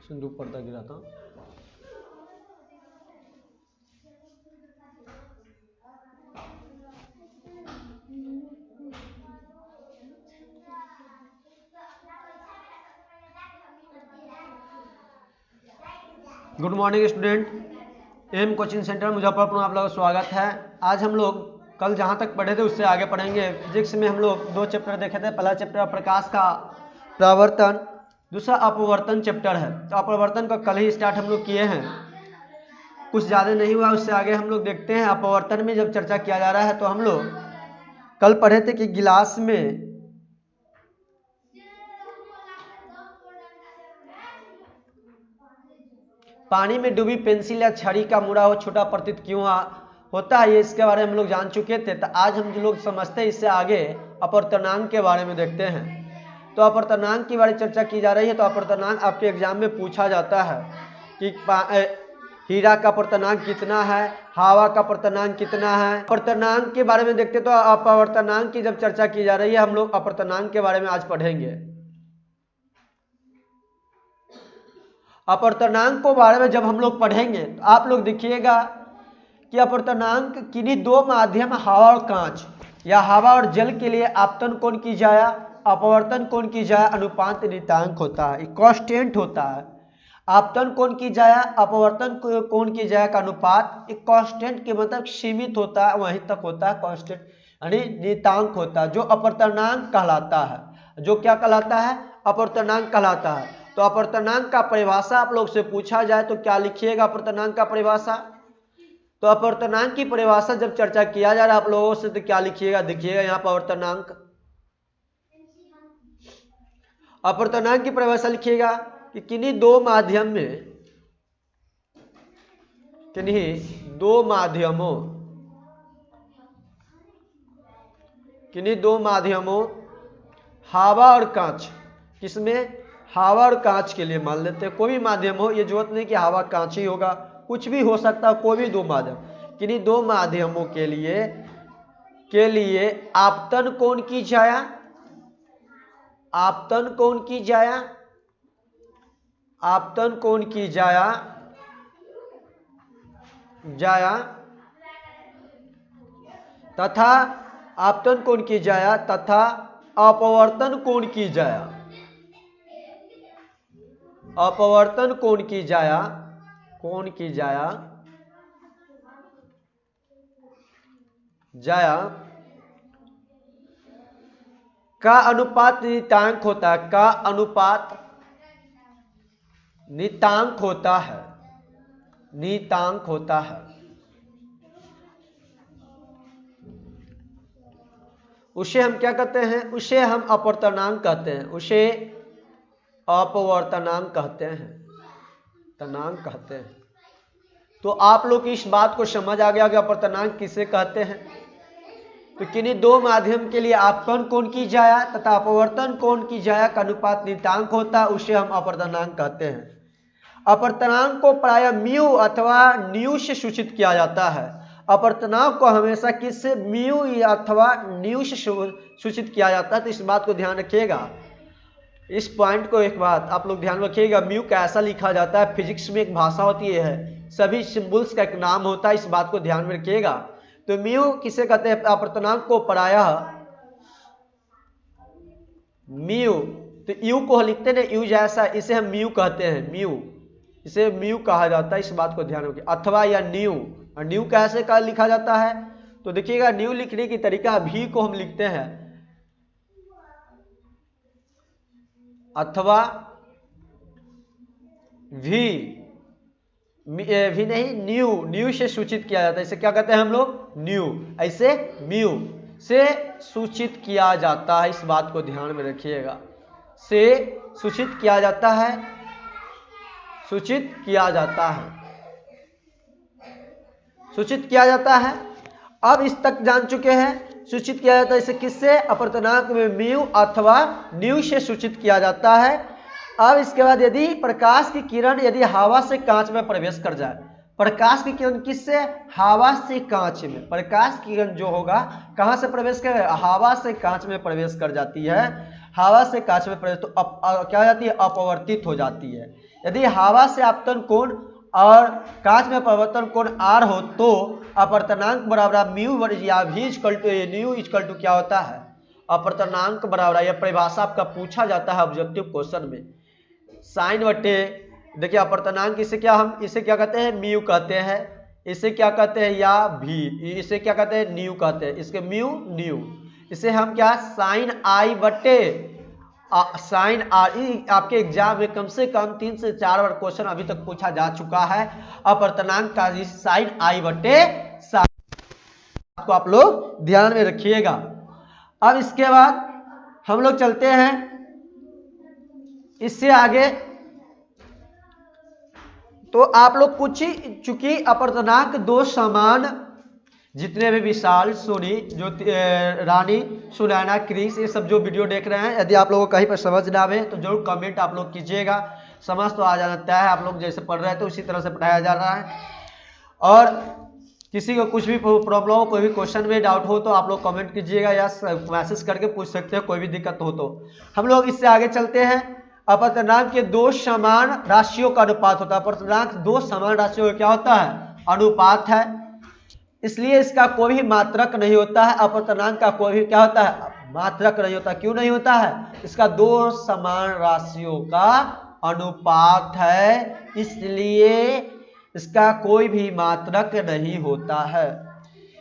सिंधु पर्दा गिरा था। Good morning student, M coaching centre Muzaffarpur में आप लोगों का स्वागत है। आज हम लोग कल जहाँ तक पढ़े थे उससे आगे पढ़ेंगे। फिजिक्स में हम लोग 2 चैप्टर देखे थे। पहला चैप्टर प्रकाश का परावर्तन, दूसरा अपवर्तन चैप्टर है। तो अपवर्तन का कल ही स्टार्ट हम लोग किए हैं, कुछ ज़्यादा नहीं हुआ। उससे आगे हम लोग देखते हैं। अपवर्तन में जब चर्चा किया जा रहा है तो हम लोग कल पढ़े थे कि गिलास में पानी में डूबी पेंसिल या छड़ी का मुड़ा हो छोटा प्रतीत क्यों होता है, ये इसके बारे में हम लोग जान चुके थे। तो आज हम जो लोग समझते हैं इससे आगे अपवर्तनांक के बारे में देखते हैं। तो अपवर्तनांक की बारे में चर्चा की जा रही है। तो अपवर्तनांक आपके एग्जाम में पूछा जाता है कि हीरा का अपवर्तनांक कितना है, हवा का अपवर्तनांक कितना है। अपवर्तनांक के बारे में देखते तो अपवर्तनांक की जब चर्चा की जा रही है हम लोग अपवर्तनांक के बारे में आज पढ़ेंगे। अपवर्तनांक के बारे में जब हम लोग पढ़ेंगे तो आप लोग देखिएगा कि अपवर्तनांक किन्हीं 2 माध्यम हवा और कांच या हवा और जल के लिए आपतन कोण की जाया, अपवर्तन कोण की जाया अनुपात नियतांक होता है, कांस्टेंट होता है। आपतन कोण की जाया, अपवर्तन कोण की जाया का अनुपात एक कांस्टेंट के मतलब सीमित होता है, वहीं तक होता है। कांस्टेंट यानी नियतांक होता है जो अपवर्तनांक कहलाता है। जो क्या कहलाता है? अपवर्तनांक कहलाता है। तो अपवर्तनांक का परिभाषा आप लोग से पूछा जाए तो क्या लिखिएगा अपवर्तनांक का परिभाषा? तो अपवर्तनांक की परिभाषा जब चर्चा किया जा रहा है आप लोगों से तो क्या लिखिएगा? देखिएगा यहाँ पर अपवर्तनांक की परिभाषा लिखिएगा कि किन्हीं दो माध्यमों हवा और कांच, किसमें? हवा और कांच के लिए मान लेते हैं। कोई भी माध्यम हो, ये जरूरत नहीं कि हवा कांच ही होगा, कुछ भी हो सकता है। कोई भी 2 माध्यम, किन्हीं 2 माध्यमों के लिए आपतन कोण की जाया, आपतन कोण की जाया, आपतन कोण की जाया तथा आपतन कोण की जाया तथा अपवर्तन कोण की जाया, अपवर्तन कोण की जाया का अनुपात नियतांक होता है, का अनुपात नियतांक होता है, नियतांक होता है। उसे हम क्या कहते हैं? उसे हम अपवर्तनांक कहते हैं, उसे अपवर्तनांक कहते हैं, तनांक कहते हैं। तो आप लोग इस बात को समझ आ गया कि अपवर्तनांक किसे कहते हैं। तो किन्हीं 2 माध्यम के लिए आपतन कोण की जाया तथा अपवर्तन कोण की जाया का अनुपात नियतांक होता है, उसे हम अपवर्तनांक कहते हैं। अपवर्तनांक को प्रायः म्यू अथवा न्यू से सूचित किया जाता है। अपवर्तनांक को हमेशा किससे? म्यू अथवा न्यू से सूचित किया जाता है। तो इस बात को ध्यान रखिएगा, इस पॉइंट को एक बात आप लोग ध्यान रखिएगा। म्यू कैसा लिखा जाता है? फिजिक्स में एक भाषा होती है, सभी सिंबल्स का एक नाम होता है, इस बात को ध्यान में रखिएगा। तो म्यू किसे कहते हैं? अपवर्तनांक को प्रायः म्यू, तो यू को लिखते हैं यू जैसा, इसे हम म्यू कहते हैं, म्यू, इसे म्यू कहा जाता है, इस बात को ध्यान रखिए। अथवा या न्यू, और न्यू कैसे का लिखा जाता है? तो देखिएगा न्यू लिखने की तरीका, भी को हम लिखते हैं अथवा भी नहीं, न्यू से सूचित किया जाता है। इसे क्या कहते हैं हम लोग? न्यू, ऐसे म्यू से सूचित किया जाता है, इस बात को ध्यान में रखिएगा। से सूचित किया जाता है, सूचित किया जाता है, सूचित किया जाता है। अब इस तक जान चुके हैं, सूचित किया जाता है इसे किससे? अपवर्तनांक में म्यू अथवा न्यू से सूचित किया जाता है। अब इसके बाद यदि प्रकाश की किरण यदि हवा से कांच में प्रवेश कर जाए, प्रकाश की किरण किससे? हवा से कांच में, प्रकाश की किरण जो होगा कहां से प्रवेश कर? हवा से कांच में प्रवेश कर जाती है। हवा से कांच में प्रवेश तो क्या हो जाती है? अपवर्तित हो जाती है। यदि हवा से आपतन कोण और कांच में परिवर्तन कोण आर हो तो अपवर्तनांक बराबर म्यू या भी equal to nu equal to क्या होता है, अपवर्तनांक बराबर। यह परिभाषा आपका पूछा जाता है ऑब्जेक्टिव क्वेश्चन में। साइन बटे, देखिए अपवर्तनांक इसे क्या, हम इसे क्या कहते हैं, म्यू कहते हैं। इसे क्या कहते हैं, या भी, इसे क्या कहते हैं, न्यू कहते हैं। इसके म्यू न्यू, इसे हम क्या, साइन आई बटे साइन आर। आपके एग्जाम में कम से कम 3 से 4 बार क्वेश्चन अभी तक पूछा जा चुका है अपवर्तनांक का साइन आई बटे साइन, को आप लोग ध्यान में रखिएगा। अब इसके बाद हम लोग चलते हैं इससे आगे। तो आप लोग पूछ ही चुकी अपवर्तनांक दो समान, जितने भी विशाल, सोनी, जो रानी, सुनैना, क्रिस, ये सब जो वीडियो देख रहे हैं, यदि आप लोगों को कहीं पर समझ ना आवे तो जरूर कमेंट आप लोग कीजिएगा। समझ तो आ जाता है, आप लोग जैसे पढ़ रहे थे तो उसी तरह से पढ़ाया जा रहा है। और किसी को कुछ भी प्रॉब्लम हो, कोई भी क्वेश्चन में डाउट हो तो आप लोग कमेंट कीजिएगा या मैसेज करके पूछ सकते हैं, कोई भी दिक्कत हो तो। हम लोग इससे आगे चलते हैं। अपवर्तनांक के दो समान राशियों का अनुपात होता है। अपवर्तनांक दो समान राशियों का क्या होता है, अनुपात है, इसलिए इसका कोई भी मात्रक नहीं होता है। अपवर्तनांक का कोई भी क्या होता है, मात्रक नहीं होता। क्यों नहीं होता है, इसका दो समान राशियों का अनुपात है, इसलिए इसका कोई भी मात्रक नहीं होता है।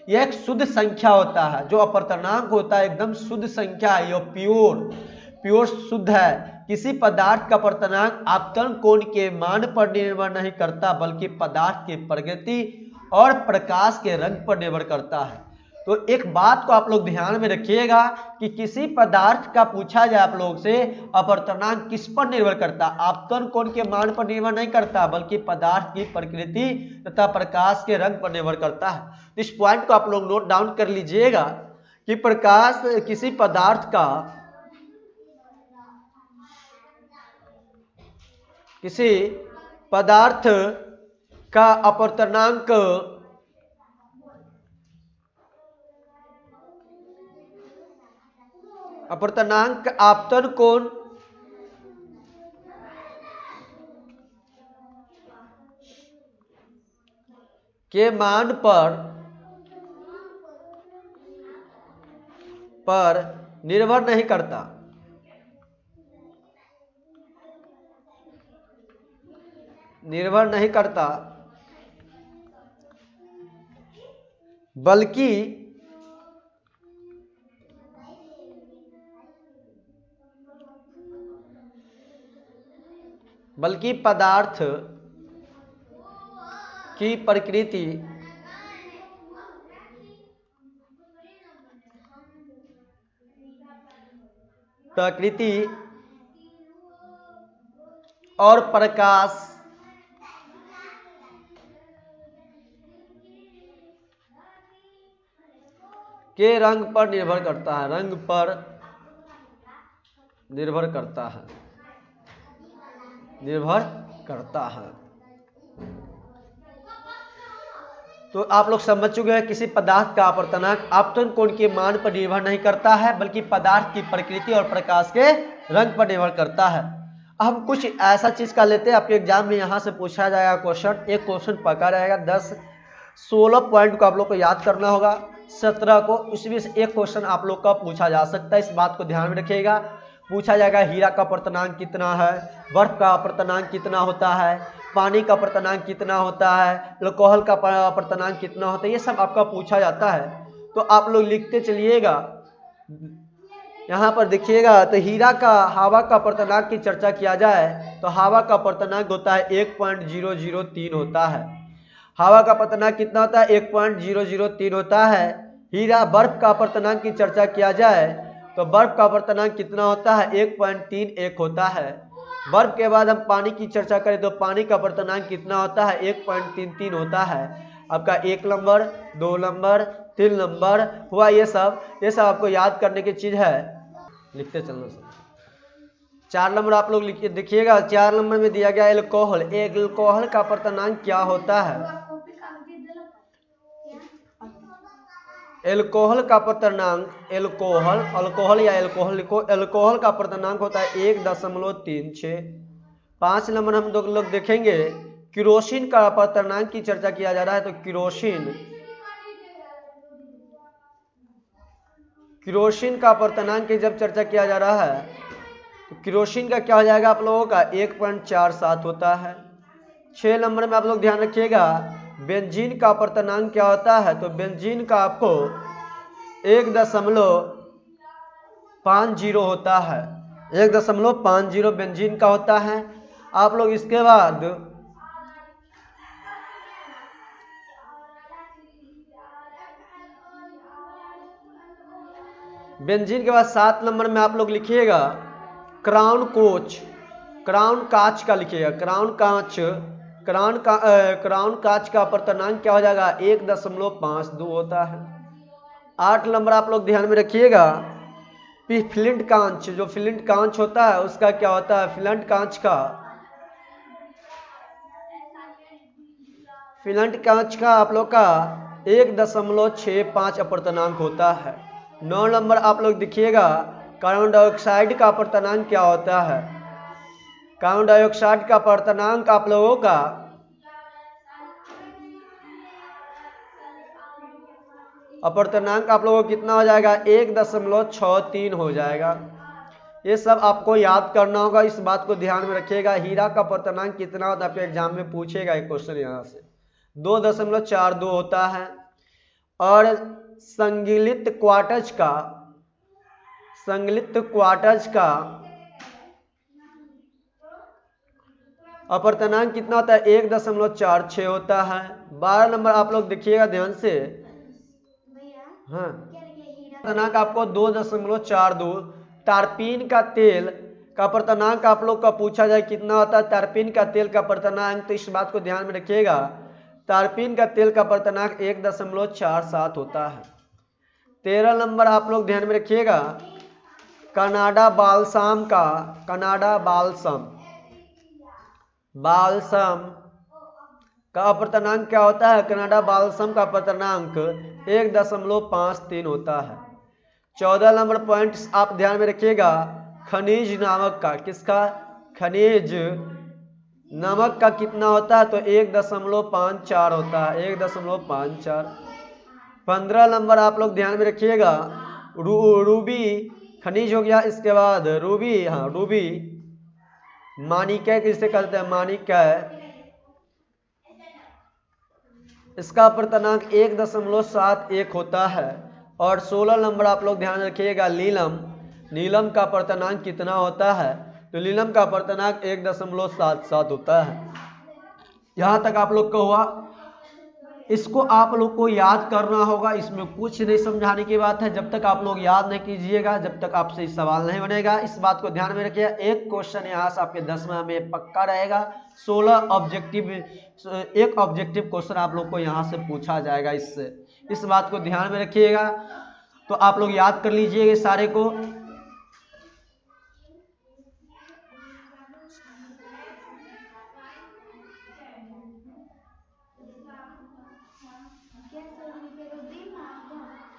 यह एक शुद्ध संख्या होता है। जो अपवर्तनांक होता है एकदम शुद्ध संख्या है, यह प्योर शुद्ध है। किसी पदार्थ का अपवर्तनांक आपतन कोण के मान पर निर्भर नहीं करता, बल्कि पदार्थ की प्रकृति और प्रकाश के रंग पर निर्भर करता है। तो एक बात को आप लोग ध्यान में रखिएगा कि किसी पदार्थ का पूछा जाए आप लोग से, अपवर्तनांक किस पर निर्भर करता है, आपतन कोण के मान पर निर्भर नहीं करता, बल्कि पदार्थ की प्रकृति तथा प्रकाश के रंग पर निर्भर करता है। इस पॉइंट को आप लोग नोट डाउन कर लीजिएगा कि प्रकाश, किसी पदार्थ का, किसी पदार्थ का अपवर्तनांक आपतन कोण के मान पर निर्भर नहीं करता, बल्कि पदार्थ की प्रकृति और प्रकाश के रंग पर निर्भर करता है, निर्भर करता है। तो आप लोग समझ चुके हैं, किसी पदार्थ का अपवर्तनांक आपतन कोण के मान पर निर्भर नहीं करता है, बल्कि पदार्थ की प्रकृति और प्रकाश के रंग पर निर्भर करता है। हम कुछ ऐसा चीज का लेते हैं, आपके एग्जाम में यहां से पूछा जाएगा क्वेश्चन। एक क्वेश्चन पका रहेगा, 10-16 पॉइंट को आप लोग को याद करना होगा, 17 को, उसमें से एक क्वेश्चन आप लोग का पूछा जा सकता है। इस बात को ध्यान में रखिएगा। पूछा जाएगा हीरा का अपवर्तनांक कितना है, बर्फ का अपवर्तनांक कितना होता है, पानी का अपवर्तनांक कितना होता है, अल्कोहल का अपवर्तनांक कितना होता है, ये सब आपका पूछा जाता है। तो आप लोग लिखते चलिएगा। यहाँ पर देखिएगा, तो हीरा का हवा का अपवर्तनांक की चर्चा किया जाए तो हवा का अपवर्तनांक होता है 1.003 होता है। हवा का अपवर्तनांक कितना होता है, 1.003 होता है। हीरा बर्फ का अपवर्तनांक की चर्चा किया जाए तो बर्फ का अपवर्तनांक कितना होता है, 1.31 होता है। बर्फ के बाद हम पानी की चर्चा करें तो पानी का अपवर्तनांक कितना होता है, 1.33 होता है। आपका 1 नंबर, 2 नंबर, 3 नंबर हुआ। ये सब आपको याद करने की चीज है, लिखते चलना सब। 4 नंबर आप लोग देखिएगा, 4 नंबर में दिया गया एल्कोहल। एल्कोहल का अपवर्तनांक क्या होता है, एल्कोहल का अपवर्तनांक, अल्कोहल या एल्कोहल लिखो। एल्कोहल का अपवर्तनांक होता है 1.36। 5 नंबर हम लोग देखेंगे केरोसिन का अपवर्तनांक की चर्चा किया जा रहा है। तो केरोसिन का अपवर्तनांक की जब चर्चा किया जा रहा है तो केरोसिन का क्या हो जाएगा आप लोगों का 1.47 होता है। 6 नंबर में आप लोग ध्यान रखिएगा बेंजीन का अपवर्तनांक क्या होता है। तो बेंजीन का आपको 1.50 होता है। 1.50 बेंजीन का होता है। आप लोग इसके बाद बेंजीन के बाद 7 नंबर में आप लोग लिखिएगा क्राउन कांच का लिखिएगा। क्राउन कांच का अपवर्तनांक क्या हो जाएगा 1.52 होता है। 8 नंबर आप लोग ध्यान में रखिएगा फ्लिंट कांच, जो फ्लिंट कांच होता है उसका क्या होता है। फ्लिंट कांच का आप लोग का 1.65 अपवर्तनांक होता है। 9 नंबर आप लोग देखिएगा कार्बन डाइऑक्साइड का अपवर्तनांक क्या होता है। कार्बन डाइऑक्साइड का अपवर्तनांक आप लोगों का कितना हो जाएगा 1.63 हो जाएगा। ये सब आपको याद करना होगा, इस बात को ध्यान में रखिएगा। हीरा का अपवर्तनांक कितना होता है आपके एग्जाम में पूछेगा एक क्वेश्चन यहाँ से 2.42 होता है। और संगलित क्वार्टज का अपवर्तनांक कितना होता है 1.46 होता है। 12 नंबर आप लोग देखिएगा ध्यान से, हाँ अपवर्तनांक आपको 2.42। टारपीन का तेल का अपवर्तनांक आप लोग का पूछा जाए कितना होता है टारपीन का तेल का अपवर्तनांक, तो इस बात को ध्यान में रखिएगा टारपीन का तेल का अपवर्तनांक 1.47 होता है। 13 नंबर आप लोग ध्यान में रखिएगा कनाडा बालसम का अपवर्तनांक क्या होता है। कनाडा बालसम का अपवर्तनांक 1.53 होता है। 14 नंबर पॉइंट आप ध्यान में रखिएगा खनिज नमक का कितना होता है। तो 1.54 होता है 1.54। 15 नंबर आप लोग ध्यान में रखिएगा रूबी खनिज हो गया। इसके बाद रूबी माणिक्य किसे कहते हैं माणिक्य, इसका अपवर्तनांक 1.71 होता है। और 16 नंबर आप लोग ध्यान रखिएगा नीलम का अपवर्तनांक कितना होता है। तो नीलम का अपवर्तनांक 1.77 होता है। यहां तक आप लोग का हुआ, इसको आप लोग को याद करना होगा, इसमें कुछ नहीं समझाने की बात है। जब तक आप लोग याद नहीं कीजिएगा जब तक आपसे सवाल नहीं बनेगा, इस बात को ध्यान में रखिए। एक क्वेश्चन यहाँ से आपके 10वां में पक्का रहेगा। 16 एक ऑब्जेक्टिव क्वेश्चन आप लोग को यहाँ से पूछा जाएगा इससे, इस बात को ध्यान में रखिएगा। तो आप लोग याद कर लीजिएगा सारे को।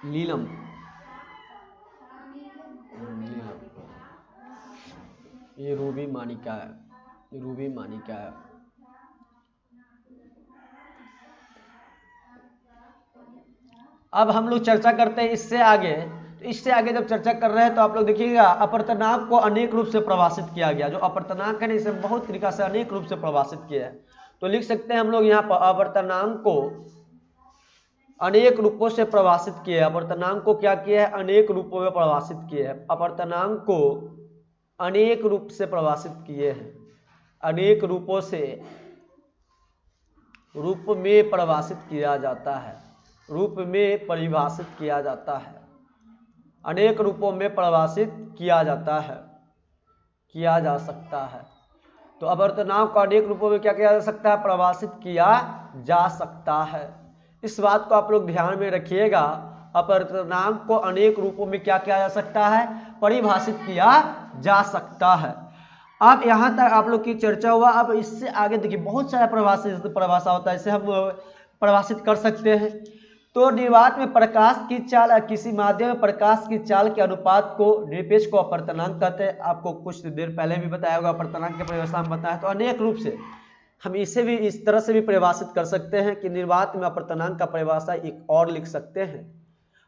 नीलम ये रूबी माणिक्य है। अब हम लोग चर्चा करते हैं इससे आगे। तो इससे आगे जब चर्चा कर रहे हैं तो आप लोग देखिएगा अपवर्तनांक को अनेक रूप से परिभाषित किया गया। जो अपवर्तनांक है इसे बहुत तरीका से अनेक रूप से परिभाषित किया है। तो लिख सकते हैं हम लोग यहाँ पर अपवर्तनांक को अनेक रूपों से परिभाषित किए। अपवर्तनांक को क्या किया है अनेक रूपों में परिभाषित किए हैं। अपवर्तनांक को अनेक रूप से परिभाषित किए हैं। अनेक रूपों से रूप में परिभाषित किया जाता है। रूप में परिभाषित किया जाता है। अनेक रूपों में परिभाषित किया जाता है, किया जा सकता है। तो अपवर्तनांक को अनेक रूपों में क्या किया जा सकता है परिभाषित किया जा सकता है। इस बात को आप लोग ध्यान में रखिएगा। अपवर्तनांक को अनेक रूपों में क्या किया जा सकता है परिभाषित किया जा सकता है। अब यहां तक आप लोग की चर्चा हुआ। अब इससे आगे देखिए बहुत सारा परिभाषा होता है, इसे हम परिभाषित कर सकते हैं। तो निर्वात में प्रकाश की चाल या किसी माध्यम में प्रकाश की चाल के अनुपात को निरपेक्ष को अपवर्तनांक कहते हैं। आपको कुछ देर पहले भी बताया होगा, अपवर्तनांक की परिभाषा में बताया। तो अनेक रूप से हम इसे भी इस तरह से भी परिभाषित कर सकते हैं कि निर्वात में अपवर्तनांक का परिभाषा एक और लिख सकते हैं।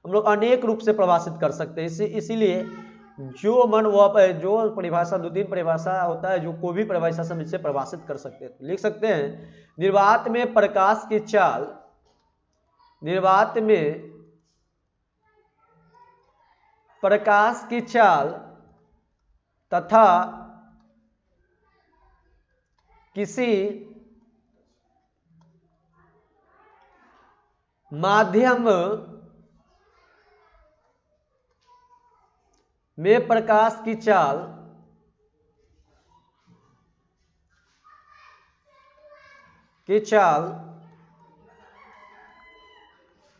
हम लोग अनेक रूप से परिभाषित कर सकते हैं। इसीलिए जो मन वो जो परिभाषा 2-3 परिभाषा होता है, जो कोई भी परिभाषा से हम इसे परिभाषित कर सकते हैं। लिख सकते हैं निर्वात में प्रकाश की चाल, निर्वात में प्रकाश की चाल तथा किसी माध्यम में प्रकाश की चाल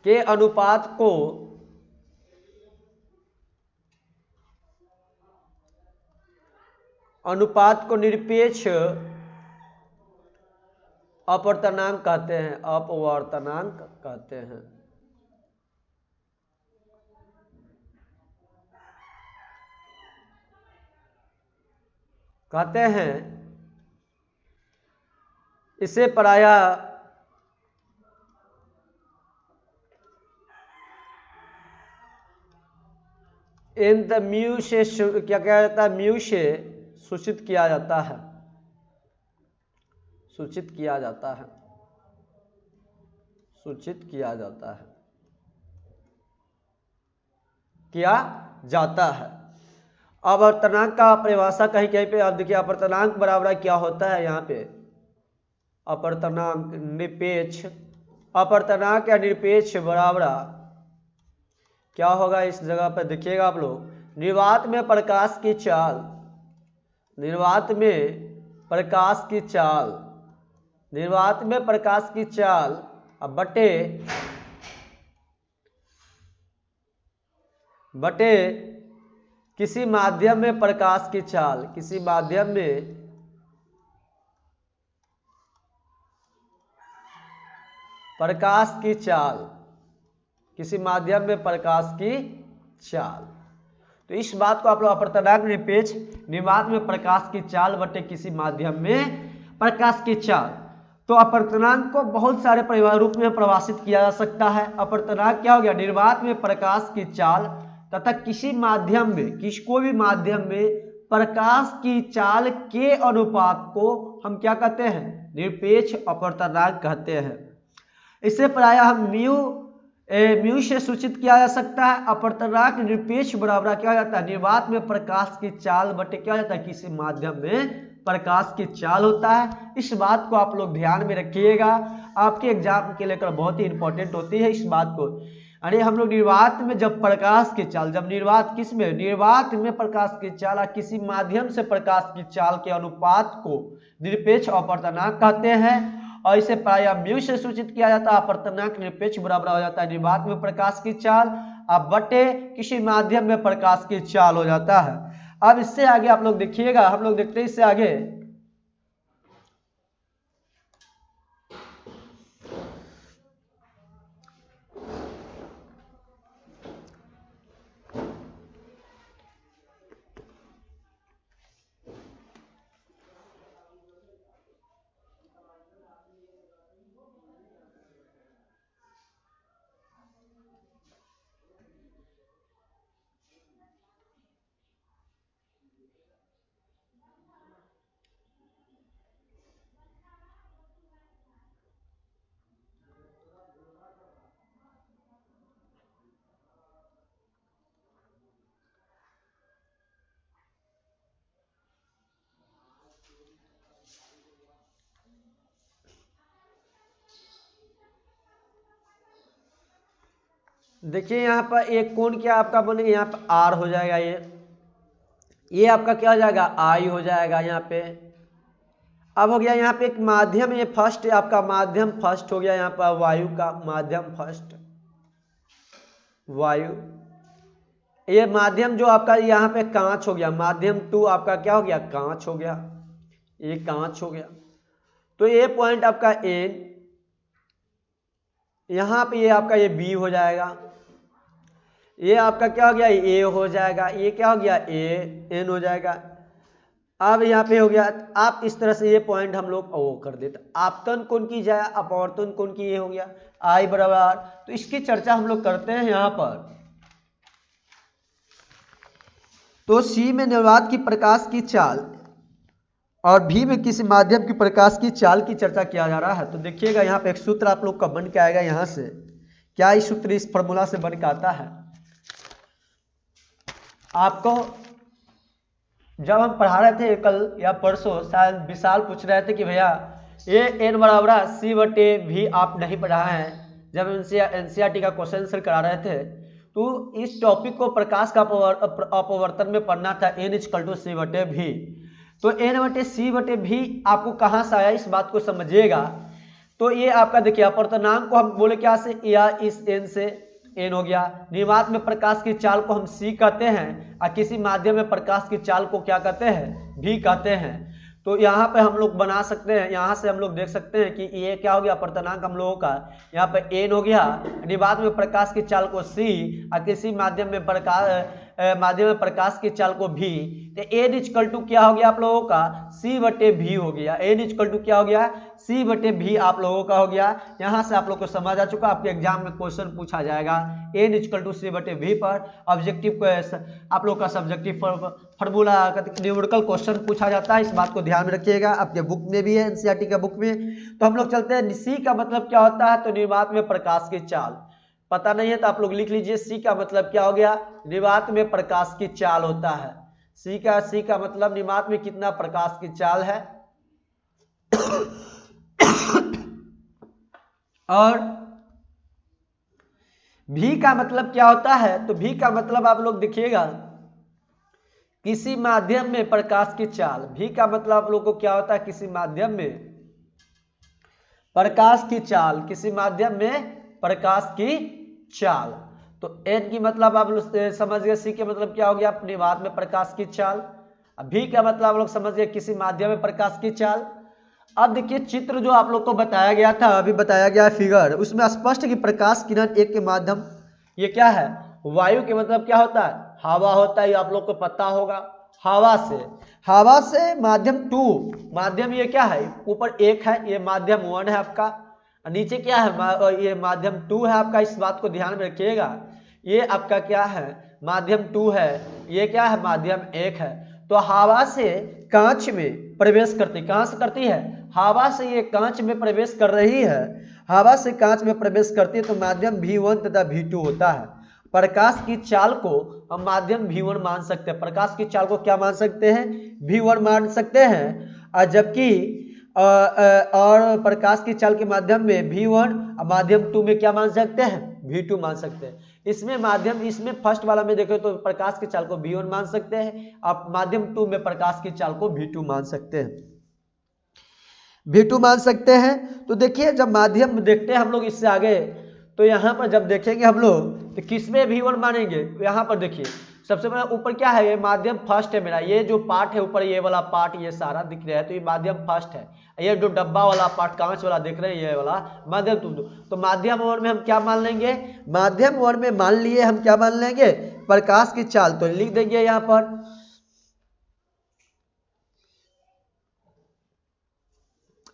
के अनुपात को निरपेक्ष अपवर्तनांक कहते हैं, अपवर्तनांक कहते हैं। इसे पराया इन द म्यू से क्या कहा जाता है, म्यू से सूचित किया जाता है, सूचित किया जाता है। अपवर्तनांक का परिभाषा कहीं कहीं पे आप देखिए, अपवर्तनांक बराबर क्या होता है यहाँ पे, अपवर्तनांक निरपेक्ष, अपवर्तनांक या निरपेक्ष बराबर क्या होगा इस जगह पर देखिएगा आप लोग, निर्वात में प्रकाश की चाल, निर्वात में प्रकाश की चाल, निर्वात में प्रकाश की चाल बटे किसी माध्यम में प्रकाश की चाल, किसी माध्यम में प्रकाश की चाल, किसी माध्यम में प्रकाश की चाल। तो इस बात को आप लोग अपवर्तनांक निरपेक्ष, निर्वात में प्रकाश की चाल बटे किसी माध्यम में प्रकाश की चाल। तो अपवर्तनांक को बहुत सारे रूप में परिभाषित किया जा सकता है। अपवर्तनांक क्या हो गया, निर्वात में प्रकाश की चाल तथा किसी माध्यम में, किसको भी माध्यम में प्रकाश की चाल के अनुपात को हम क्या कहते हैं, निरपेक्ष अपवर्तनांक कहते हैं। इसे प्रायः हम म्यू से सूचित किया जा सकता है। अपवर्तनांक निरपेक्ष बराबर क्या हो जाता है, निर्वात में प्रकाश की चाल बटे क्या हो जाता है, किसी माध्यम में प्रकाश की चाल होता है। इस बात को आप लोग ध्यान में रखिएगा, आपके एग्जाम के लेकर बहुत ही इंपॉर्टेंट होती है इस बात को। अरे हम लोग निर्वात में जब प्रकाश की चाल, जब निर्वात किस में, निर्वात में प्रकाश की चाल किसी माध्यम से प्रकाश की चाल के अनुपात को निरपेक्ष अपवर्तनांक कहते हैं। और इसे प्रायः म्यू से सूचित किया जाता है। अपवर्तनांक निरपेक्ष बराबर हो जाता है निर्वात में प्रकाश की चाल अब बटे किसी माध्यम में प्रकाश की चाल हो जाता है। अब इससे आगे आप लोग देखिएगा, हम लोग देखते हैं इससे आगे देखिए यहाँ पर एक कोण क्या आपका बनेगा, यहाँ पर आर हो जाएगा, ये आपका क्या हो जाएगा, आई हो जाएगा यहाँ पे। अब हो गया यहाँ पे एक माध्यम, ये फर्स्ट है आपका माध्यम, फर्स्ट हो गया यहाँ पर वायु का माध्यम फर्स्ट, वायु। ये माध्यम जो आपका यहाँ पे कांच हो गया, माध्यम 2 आपका क्या हो गया, कांच हो गया, ये कांच हो गया। तो ये पॉइंट आपका एन, यहाँ पे ये आपका ये बी हो जाएगा, ये आपका क्या हो गया ए हो जाएगा, ये क्या हो गया ए एन हो जाएगा। अब यहाँ पे हो गया, आप इस तरह से ये पॉइंट हम लोग ओ कर देते, आपतन कोण की जाए अपवर्तन कोण की, ये हो गया आई बराबर। तो इसकी चर्चा हम लोग करते हैं यहाँ पर। तो सी में निर्वात की प्रकाश की चाल और भी में किसी माध्यम की प्रकाश की चाल की चर्चा किया जा रहा है। तो देखिएगा यहाँ पे एक सूत्र आप लोग का बन के आएगा, यहाँ से क्या इस सूत्र इस फॉर्मूला से बन के आता है। आपको जब हम पढ़ा रहे थे कल या परसों, शायद विशाल पूछ रहे थे कि भैया ये एन बराबर सी बटे भी आप नहीं पढ़ा है, जब एनसीईआरटी का क्वेश्चन आंसर करा रहे थे तो इस टॉपिक को प्रकाश का अपवर्तन में पढ़ना था, एन इक्वल टू सी बटे भी। तो एन बटे सी बटे भी आपको कहाँ से आया, इस बात को समझिएगा। तो ये आपका देखिए अपवर्तनांक को हम बोले क्या से, या इस एन से एन हो गया। निर्वात में प्रकाश की चाल को हम सी कहते हैं और किसी माध्यम में प्रकाश की चाल को क्या कहते हैं, भी कहते हैं। तो यहाँ पे हम लोग बना सकते हैं, यहाँ से हम लोग देख सकते हैं कि ये क्या हो गया अपवर्तनांक हम लोगों का, यहाँ पे एन हो गया, निर्वात में प्रकाश की चाल को सी और किसी माध्यम में प्रकाश की चाल को भी। तो एन इक्वल टू क्या हो गया आप लोगों का, सी बटे भी हो गया। एन इक्वल टू क्या हो गया, सी बटे भी आप लोगों का हो गया। यहाँ से आप लोग को समझ आ चुका, आपके एग्जाम में क्वेश्चन पूछा जाएगा एन इक्वल टू सी बटे भी पर। ऑब्जेक्टिव आप लोग का सब्जेक्टिव फॉर्मूला न्यूमेरिकल क्वेश्चन पूछा जाता है, इस बात को ध्यान में रखिएगा। आपके बुक में भी है, एनसीईआरटी का बुक में। तो हम लोग चलते हैं, सी का मतलब क्या होता है, तो निर्वात में प्रकाश की चाल। पता नहीं है तो आप लोग लिख लीजिए, सी का मतलब क्या हो गया, निर्वात में प्रकाश की चाल होता है। सी का मतलब निर्वात में कितना प्रकाश की चाल है। और भी का मतलब क्या होता है, तो भी का मतलब आप लोग देखिएगा किसी माध्यम में प्रकाश की चाल। भी का मतलब आप लोग को क्या होता है, किसी माध्यम में प्रकाश की चाल, किसी माध्यम में प्रकाश की चाल। तो एन की मतलब आप लोग समझ गए, सी के मतलब क्या हो गया, निर्वात में प्रकाश की चाल। भी का मतलब आप लोग समझ गए किसी माध्यम में प्रकाश की चाल। अब देखिए चित्र जो आप लोग को बताया गया था, अभी बताया गया फिगर, उसमें स्पष्ट कि प्रकाश किरण एक के माध्यम, ये क्या है, वायु के मतलब क्या होता है, हवा होता है, ये आप लोग को पता होगा। हवा से माध्यम टू, माध्यम ये क्या है, ऊपर एक है, ये माध्यम वन है आपका, नीचे क्या है, ये माध्यम टू है आपका, इस बात को ध्यान में रखिएगा। ये आपका क्या है, माध्यम टू है, ये क्या है, माध्यम एक है। तो हवा से कांच में प्रवेश करती, कहां से करती है, हवा से ये कांच में प्रवेश कर रही है, हवा से कांच में प्रवेश करती है, तो माध्यम V1 तथा V2 होता है। प्रकाश की चाल को हम माध्यम V1 मान सकते हैं, प्रकाश की चाल को क्या मान सकते हैं, V1 मान सकते हैं। और जबकि और प्रकाश की चाल के माध्यम में V1 और माध्यम 2 में क्या मान सकते हैं, V2 मान सकते हैं। इसमें माध्यम, इसमें फर्स्ट वाला में देखें तो प्रकाश की चाल को V1 मान सकते हैं, आप माध्यम 2 में प्रकाश की चाल को V2 मान सकते हैं, V2 मान सकते हैं। तो देखिए जब माध्यम देखते हैं हम लोग इससे आगे, तो यहाँ पर जब देखेंगे हम लोग तो किसमें V1 मानेंगे, यहाँ पर देखिए सबसे पहले ऊपर क्या है, ये माध्यम फर्स्ट है मेरा, ये जो पार्ट है ऊपर, ये वाला पार्ट ये सारा दिख रहा है, तो ये माध्यम फर्स्ट है। ये जो डब्बा वाला पार्ट कांच वाला देख रहे हैं, ये वाला माध्यम टू। तो माध्यम वन में हम क्या मान लेंगे, माध्यम वन में मान लिए हम क्या मान लेंगे, प्रकाश की चाल। तो लिख देंगे यहाँ पर,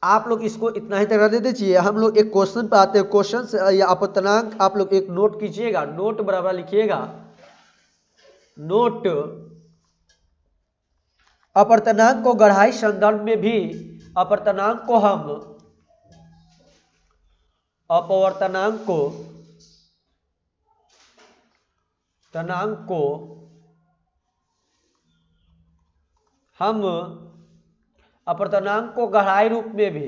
आप लोग इसको इतना ही तक दे दीजिए। हम लोग एक क्वेश्चन पे आते हैं, क्वेश्चन से या अपवर्तनांक आप लोग एक नोट कीजिएगा, नोट बराबर लिखिएगा, नोट अपवर्तनांक को गहराई संदर्भ में भी, अपवर्तनांक को हम, अपवर्तनांक को हम अपवर्तनांक को गहराई रूप में भी,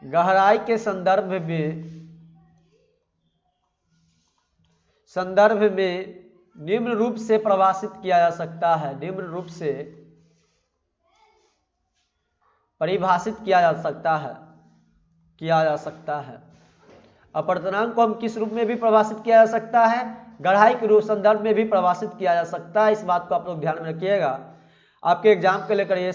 गहराई के संदर्भ में निम्न रूप से परिभाषित किया जा सकता है, निम्न रूप से परिभाषित किया जा सकता है। अपवर्तनांक को हम किस रूप में भी परिभाषित किया जा सकता है, गहराई के रूप संदर्भ में भी परिभाषित किया जा सकता है, इस बात को आप लोग ध्यान में रखिएगा। आपके एग्जाम के लेकर ये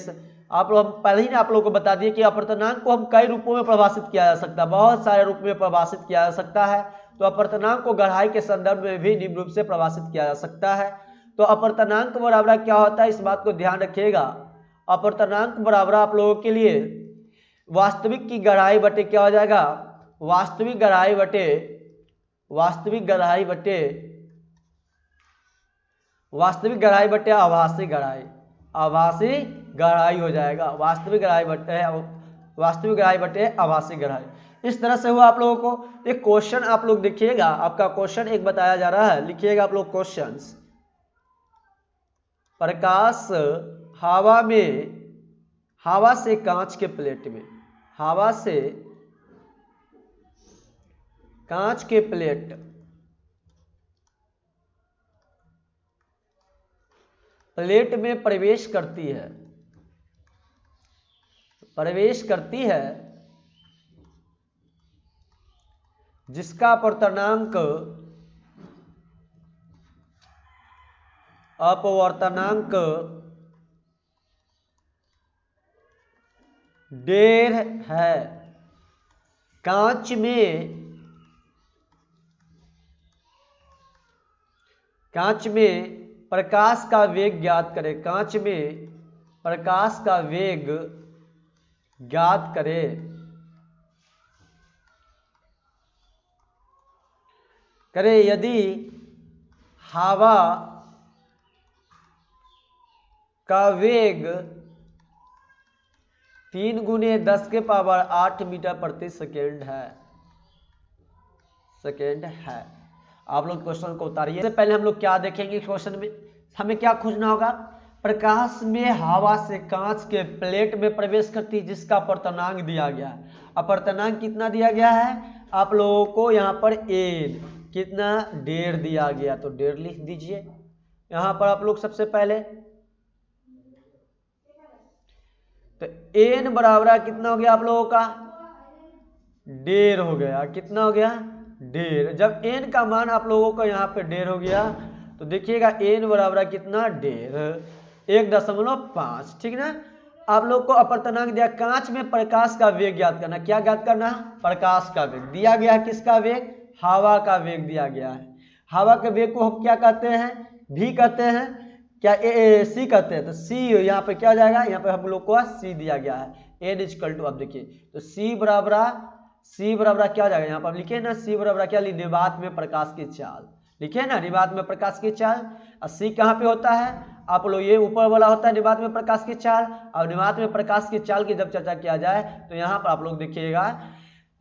आप लोग हम पहले ही आप लोगों को बता दिए कि अपर्तनांक को हम कई रूपों में परिभाषित किया जा सकता है, बहुत सारे रूप में परिभाषित किया जा सकता है। तो अपर्तनांक को गहराई के संदर्भ में भी निम्न रूप से परिभाषित किया जा सकता है। तो अपर्तनांक बराबर क्या होता है, इस बात को ध्यान रखिएगा। अपर्तनांक बराबर आप लोगों के लिए वास्तविक की गहराई बटे क्या हो जाएगा, वास्तविक गहराई बटे आभासी गहराई हो जाएगा। वास्तविक गहराई बटे आभासी गहराई। इस तरह से हुआ आप लोगों को। एक क्वेश्चन आप लोग देखिएगा, आपका क्वेश्चन एक बताया जा रहा है, लिखिएगा आप लोग क्वेश्चंस। प्रकाश हवा से कांच के प्लेट में, हवा से कांच के प्लेट में प्रवेश करती है, जिसका अपवर्तनांक डेढ़ है। कांच में प्रकाश का वेग ज्ञात करें, कांच में प्रकाश का वेग ज्ञात करें यदि हवा का वेग 3 × 10⁸ मीटर प्रति सेकेंड है। आप लोग क्वेश्चन को उतारिए। इससे पहले हम लोग क्या देखेंगे, क्वेश्चन में हमें क्या खोजना होगा, प्रकाश में हवा से कांच के प्लेट में प्रवेश करती, जिसका अपर्तनांक दिया गया है। अपर्तनांक कितना दिया गया है आप लोगों को, यहाँ पर एन कितना 1.5 दिया गया, तो 1.5 लिख दीजिए यहाँ पर आप लोग। सबसे पहले तो एन बराबर कितना हो गया आप लोगों का, 1.5 हो गया। कितना हो गया, 1.5। जब एन का मान आप लोगों को यहाँ पे 1.5 हो गया, तो देखिएगा एन बराबर कितना 1.5, 1.5, ठीक ना। आप लोग को अपर्तनांक दिया, कांच में प्रकाश का वेग ज्ञात करना। क्या ज्ञात करना, प्रकाश का वेग दिया गया है। किसका वेग, हवा का वेग दिया गया है। हवा के वेग को हम क्या कहते हैं, भी कहते हैं, क्या सी कहते हैं। तो सी यहाँ पे क्या जाएगा, यहाँ पे हम लोग को सी दिया गया है, एन इक्वल टू। अब देखिए तो सी बराबर क्या जाएगा, यहाँ पर लिखे ना, सी बराबर क्या, निवात में प्रकाश की चाल लिखे ना, निवात में प्रकाश की चाल। और सी कहाँ पे होता है आप लोग, ये ऊपर वाला होता है निवात में प्रकाश की चाल। और निवात में प्रकाश की चाल की जब चर्चा किया जाए तो यहाँ पर आप लोग देखिएगा,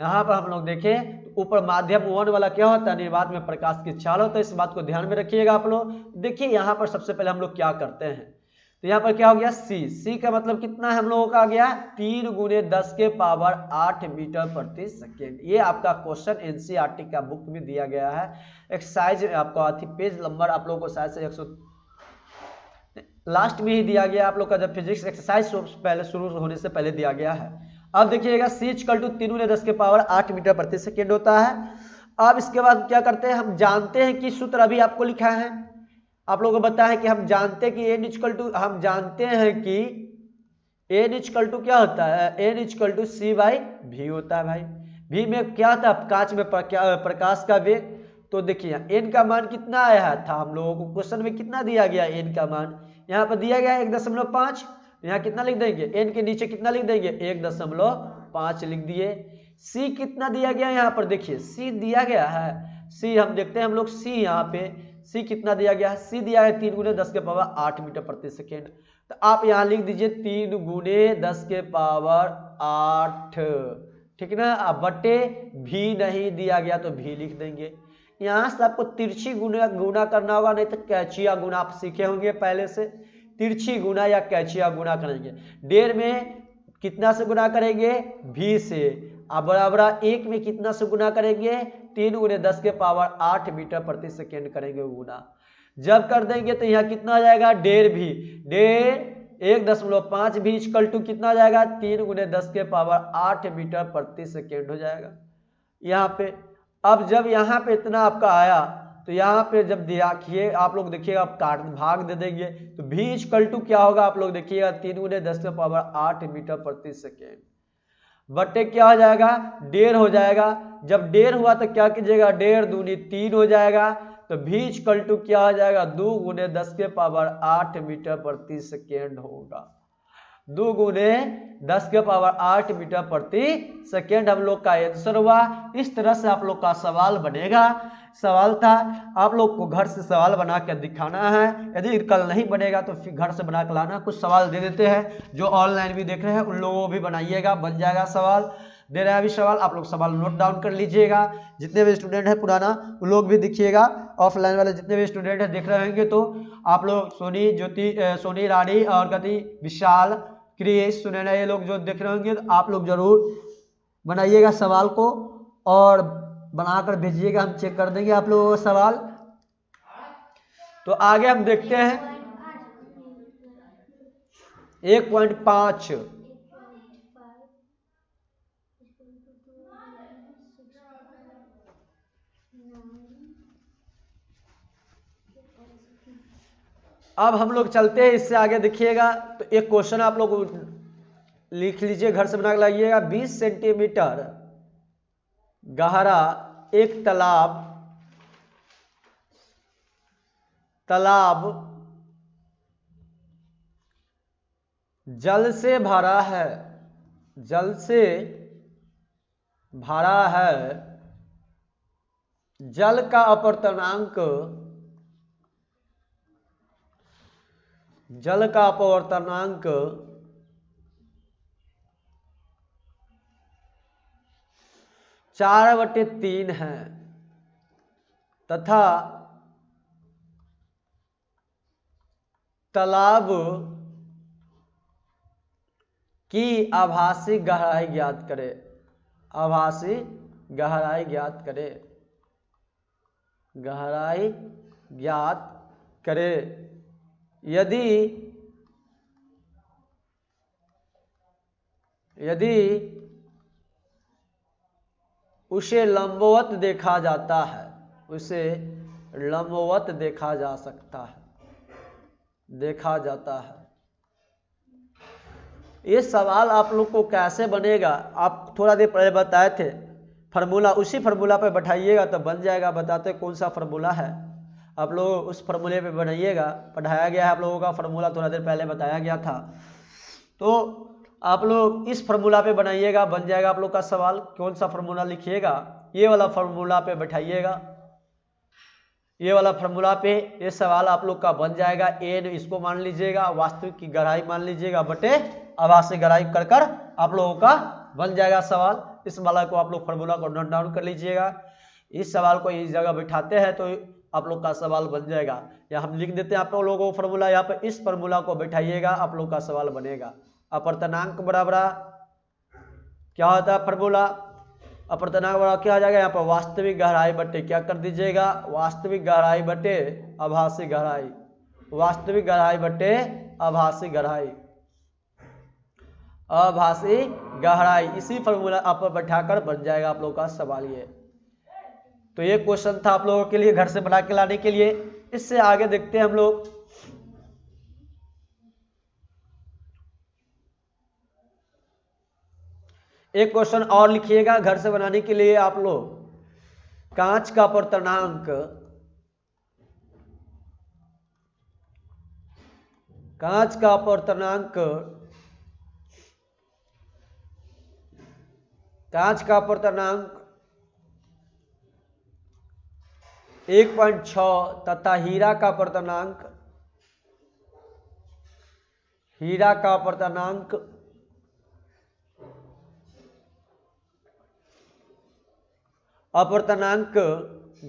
यहाँ पर हम लोग देखें तो ऊपर माध्यम 1 वाला क्या होता है, निर्वात में प्रकाश की चाल होता है। इस बात को ध्यान में रखिएगा आप लोग। देखिए यहाँ पर सबसे पहले हम लोग क्या करते हैं, तो यहाँ पर क्या हो गया, सी का मतलब कितना है हम लोगों का आ गया 3 × 10⁸ मीटर प्रति सेकेंड। ये आपका क्वेश्चन एनसीईआरटी का बुक में दिया गया है। एक्सरसाइज आपका पेज नंबर आप लोगों को शायद से 100 लास्ट में ही दिया गया आप लोग का, जब फिजिक्स एक्सरसाइज पहले शुरू होने से पहले दिया गया है। अब देखिएगा सी इक्वल टू 3 × 10⁸ मीटर प्रति सेकेंड होता है। अब इसके बाद क्या करते हैं, हम जानते हैं कि सूत्र अभी आपको लिखा है, आप लोगों को बताया है कि हम जानते हैं कि एन इक्वल टू, हम जानते हैं कि एन इक्वल टू क्या होता है, एन इक्वल टू C/V होता है भाई। भी में क्या था, कांच में प्रकाश का वेग। तो देखिए एन का मान कितना आया था हम लोगों को, क्वेश्चन में कितना दिया गया, एन का मान यहाँ पर दिया गया 1.5। यहाँ कितना लिख देंगे, एन के नीचे कितना लिख देंगे, 1.5 लिख दिए। सी कितना दिया गया, यहाँ पर देखिए सी दिया गया है, सी हम देखते हैं हम लोग, सी यहाँ पे सी कितना दिया गया है, सी दिया है 3 × 10⁸ मीटर प्रति सेकेंड। तो आप यहाँ लिख दीजिए 3 × 10⁸, ठीक ना। अब बटे भी नहीं दिया गया तो भी लिख देंगे। यहाँ से आपको तिरछी गुना करना होगा, नहीं तो कैचिया गुना आप सीखे होंगे पहले से, तिरछी गुना या कैचिया गुना करेंगे। 1.5 में कितना से गुना करेंगे, भी से। अब बराबर 1 में कितना से गुना करेंगे, 3 × 10⁸ मीटर प्रति सेकेंड करेंगे गुना। जब कर देंगे तो यहाँ कितना आ जाएगा, 1.5 भी, 1.5 भी इक्वल टू कितना आ जाएगा, 3 × 10⁸ मीटर प्रति सेकेंड हो जाएगा यहाँ पे। अब जब यहाँ पे इतना आपका आया तो यहाँ पे जब देखिए आप लोग देखिएगा, आप काट भाग दे देंगे तो v इक्वल टू क्या होगा, आप लोग देखिएगा 3 × 10⁸ मीटर प्रति सेकेंड बटे क्या हो जाएगा, 1.5 हो जाएगा। जब 1.5 हुआ तो क्या कीजिएगा, 1.5 दूनी 3 हो जाएगा, तो v इक्वल टू क्या हो जाएगा, 2 × 10⁸ मीटर प्रति सेकेंड होगा। 2 × 10⁸ मीटर प्रति सेकेंड हम लोग का आंसर हुआ। इस तरह से आप लोग का सवाल बनेगा। सवाल था, आप लोग को घर से सवाल बना के दिखाना है। यदि कल नहीं बनेगा तो फिर घर से बना के लाना। कुछ सवाल दे देते हैं, जो ऑनलाइन भी देख रहे हैं उन लोगों को भी बनाइएगा, बन जाएगा सवाल। दे रहा है अभी सवाल, आप लोग सवाल नोट डाउन कर लीजिएगा। जितने भी स्टूडेंट हैं पुराना वो लोग भी दिखिएगा, ऑफलाइन वाले जितने भी स्टूडेंट हैं देख रहे होंगे तो आप लोग सोनी ज्योति, सोनी रानी और गति विशाल क्रिएश सुनैना, ये लोग जो देख रहे होंगे तो आप लोग जरूर बनाइएगा सवाल को और बनाकर भेजिएगा, हम चेक कर देंगे आप लोगों का सवाल। तो आगे हम देखते हैं 1.5 अब हम लोग चलते हैं इससे आगे। देखिएगा तो एक क्वेश्चन आप लोग लिख लीजिए, घर से बना के लाइएगा। 20 सेंटीमीटर गहरा एक तालाब जल से भरा है, जल से भरा है। जल का अपवर्तनांक, जल का अपवर्तनांक 4/3 है तथा तालाब की आभासी गहराई ज्ञात करे। आभासी गहराई ज्ञात करे, गहराई ज्ञात करे। यदि उसे लंबवत देखा जाता है, उसे लंबवत देखा जा सकता है, देखा जाता है। ये सवाल आप लोग को कैसे बनेगा, आप थोड़ा देर पहले बताए थे फार्मूला, उसी फार्मूला पे बैठाइएगा तो बन जाएगा। बताते कौन सा फार्मूला है, आप लोग उस फार्मूले पे बनाइएगा। पढ़ाया गया है आप लोगों का फार्मूला, थोड़ा देर पहले बताया गया था। तो आप लोग इस फार्मूला पे बनाइएगा, बन जाएगा आप लोग का सवाल। कौन सा फार्मूला लिखिएगा, ये वाला फार्मूला पे बैठाइएगा, ये वाला फार्मूला पे ये सवाल आप लोग का बन जाएगा। एन इसको मान लीजिएगा, वास्तविक की गहराई मान लीजिएगा, बटे आभासी गहराई कर कर आप लोगों का बन जाएगा सवाल। इस वाला को आप लोग फार्मूला को नोट डाउन कर लीजिएगा। इस सवाल को इस जगह बैठाते हैं तो आप लोग का सवाल बन जाएगा। या हम लिख देते हैं आप लोगों को फार्मूला, यहाँ पे इस फार्मूला को बैठाइएगा, आप लोग का सवाल बनेगा। अपवर्तनांक बराबर क्या होता है फार्मूला, अपवर्तनांक बराबर क्या आ जाएगा, यहाँ पर वास्तविक गहराई बटे क्या कर दीजिएगा, वास्तविक गहराई बटे आभासी गहराई, वास्तविक गहराई बटे आभासी गहराई, आभासी गहराई। इसी फार्मूला आप बैठाकर बन जाएगा आप लोग का सवाल। ये तो ये क्वेश्चन था आप लोगों के लिए घर से बना के लाने के लिए। इससे आगे देखते हैं हम लोग। एक क्वेश्चन और लिखिएगा घर से बनाने के लिए आप लोग। कांच का अपवर्तनांक, कांच का अपवर्तनांक, कांच का अपवर्तनांक 1.6 तथा हीरा का अपवर्तनांक, हीरा का अपवर्तनांक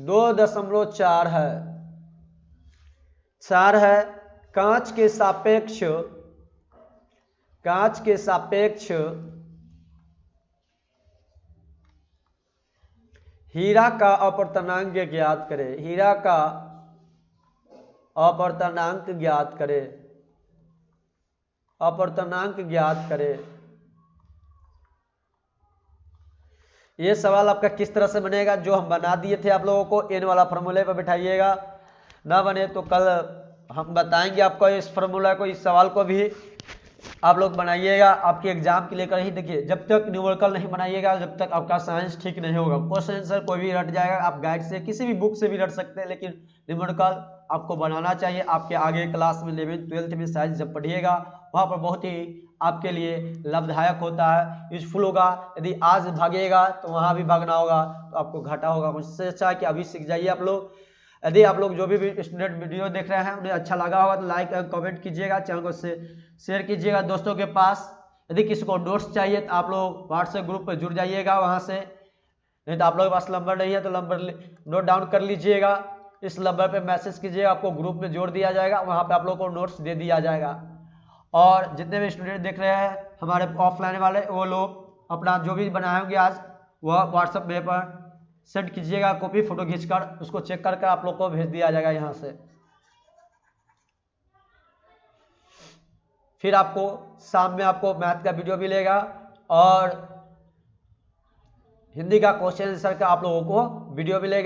2.4 है, 4 है। कांच के सापेक्ष, कांच के सापेक्ष हीरा का अपवर्तनांक ज्ञात करें, हीरा का अपवर्तनांक ज्ञात करें, अपवर्तनांक ज्ञात करें। ये सवाल आपका किस तरह से बनेगा, जो हम बना दिए थे आप लोगों को, एन वाला फॉर्मूले पर बिठाइएगा। ना बने तो कल हम बताएंगे आपको इस फार्मूला को, इस सवाल को भी आप लोग बनाइएगा आपके एग्जाम के लेकर ही। देखिए जब तक न्यूमेरिकल नहीं बनाइएगा, जब तक आपका साइंस ठीक नहीं होगा। क्वेश्चन आंसर कोई भी रट जाएगा, आप गाइड से किसी भी बुक से भी रट सकते हैं, लेकिन न्यूमेरिकल आपको बनाना चाहिए। आपके आगे क्लास में 11th 12th में साइंस जब पढ़िएगा, वहाँ पर बहुत ही आपके लिए लाभदायक होता है, यूजफुल होगा। यदि आज भागिएगा तो वहाँ भी भागना होगा, तो आपको घाटा होगा। उससे अच्छा है कि अभी सीख जाइए आप लोग। यदि आप लोग जो भी स्टूडेंट वीडियो देख रहे हैं उन्हें अच्छा लगा होगा तो लाइक और कमेंट कीजिएगा, चैनल को शेयर कीजिएगा दोस्तों के पास। यदि किसी को नोट्स चाहिए तो आप लोग व्हाट्सएप ग्रुप पर जुड़ जाइएगा वहाँ से। नहीं तो आप लोगों के पास नंबर नहीं है तो नंबर नोट डाउन कर लीजिएगा, इस नंबर पे मैसेज कीजिएगा, आपको ग्रुप में जोड़ दिया जाएगा, वहाँ पे आप लोगों को नोट्स दे दिया जाएगा। और जितने भी स्टूडेंट देख रहे हैं हमारे ऑफलाइन वाले, वो लोग अपना जो भी बनाए होंगे आज वह व्हाट्सएप में पर सेंड कीजिएगा, कॉपी फोटो खींचकर उसको चेक करके आप लोग को भेज दिया जाएगा यहाँ से। फिर आपको शाम में आपको मैथ का वीडियो मिलेगा और हिंदी का क्वेश्चन आंसर का आप लोगों को वीडियो मिलेगा।